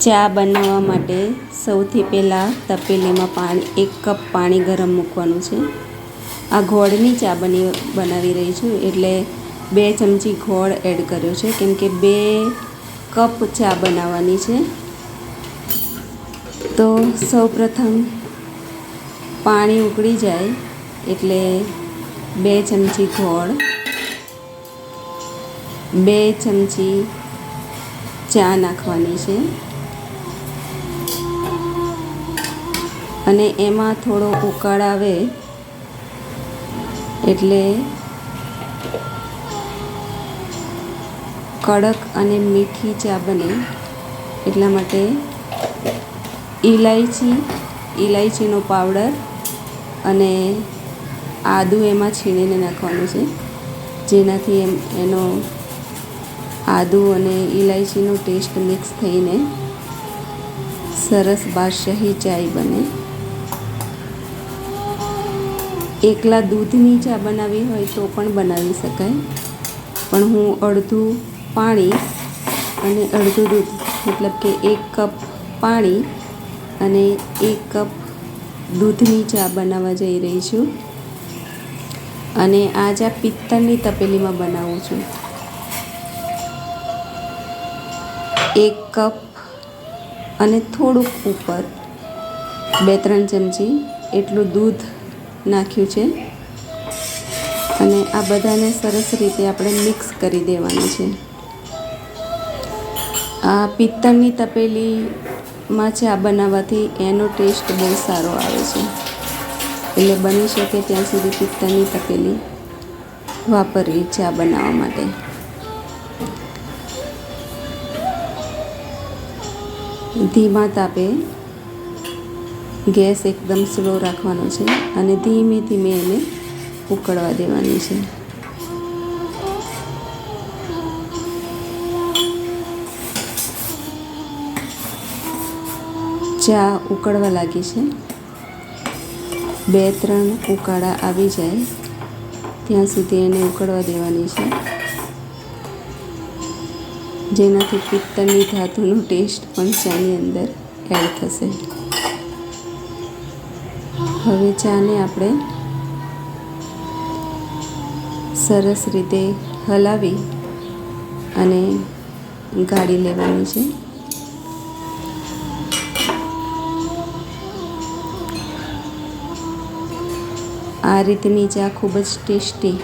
ચા બનાવવા માટે સૌથી પહેલાં તપેલીમાં 1 કપ પાણી ગરમ મૂકવાનું છે। આ ગોળની ચા બનાવી રહી છું, એટલે 2 ચમચી ગોળ એડ કર્યો છે, કેમ કે 2 કપ ચા બનાવવાની છે। તો સૌપ્રથમ પાણી ઉકળી જાય એટલે 2 ચમચી ગોળ, 2 ચમચી ચા નાખવાની છે અને એમાં થોડો ઉકાળ આવે એટલે કડક અને મીઠી ચા બને એટલા માટે ઇલાયચીનો પાવડર અને આદું એમાં છીણીને નાખવાનું છે, જેનાથી એનો આદુ અને ઇલાયચીનો ટેસ્ટ મિક્સ થઈને સરસ બાદશાહી ચાય બને। એકલા દૂધની ચા બનાવી હોય તો પણ બનાવી શકાય, પણ હું અડધું પાણી અને અડધું દૂધ, મતલબ કે 1 કપ પાણી અને 1 કપ દૂધની ચા બનાવવા જઈ રહી છું અને આ ચા પિત્તળની તપેલીમાં બનાવું છું। 1 કપ અને થોડુંક ઉપર 2-3 ચમચી એટલું દૂધ નાખ્યું છે અને આ બધાને સરસ રીતે આપણે મિક્સ કરી દેવાનું છે। આ પિત્તળની તપેલીમાં ચા બનાવવાથી એનો ટેસ્ટ બહુ સારો આવે છે, એટલે બની શકે ત્યાં સુધી પિત્તળની તપેલી વાપરવી ચા બનાવવા માટે। ધીમા તાપે ગેસ એકદમ સ્લો રાખવાનો છે અને ધીમે ધીમે એને ઉકળવા દેવાની છે। ચા ઉકળવા લાગી છે, 2-3 ઉકાળા આવી જાય ત્યાં સુધી એને ઉકળવા દેવાની છે, જેનાથી પિત્તળની ધાતુનો ટેસ્ટ પણ ચાની અંદર એડ થશે। હવે ચાને આપણે સરસ રીતે હલાવી અને ગાળી લેવાની છે। આ રીતની ચા ખૂબ જ ટેસ્ટી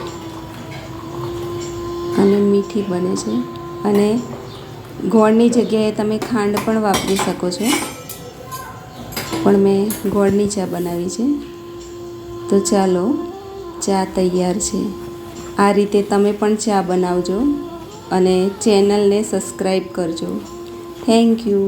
અને મીઠી બને છે અને ગોળની જગ્યાએ તમે ખાંડ પણ વાપરી શકો છો, પણ મેં ગોળની ચા બનાવી છે। તો ચાલો, ચા તૈયાર છે। આ રીતે તમે પણ ચા બનાવજો અને ચેનલને સબસ્ક્રાઈબ કરજો। Thank you.